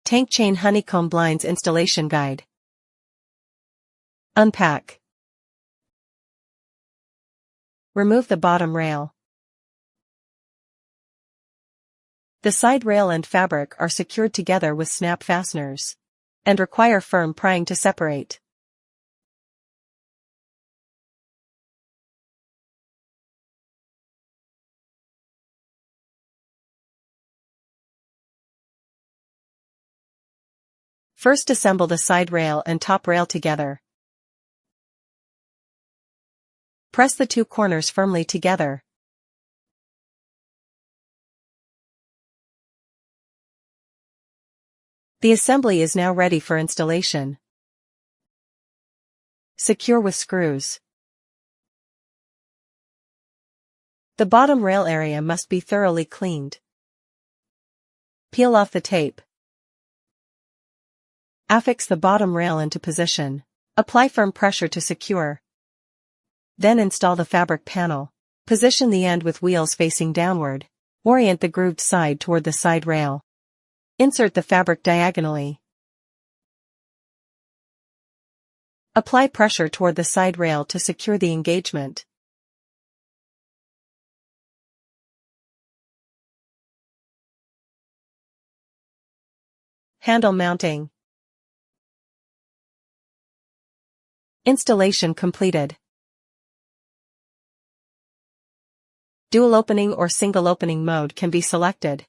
Tank Chain Honeycomb Blinds Installation Guide. Unpack. Remove the bottom rail. The side rail and fabric are secured together with snap fasteners and require firm prying to separate. First, assemble the side rail and top rail together. Press the two corners firmly together. The assembly is now ready for installation. Secure with screws. The bottom rail area must be thoroughly cleaned. Peel off the tape. Affix the bottom rail into position. Apply firm pressure to secure. Then install the fabric panel. Position the end with wheels facing downward. Orient the grooved side toward the side rail. Insert the fabric diagonally. Apply pressure toward the side rail to secure the engagement. Handle mounting. Installation completed. Dual opening or single opening mode can be selected.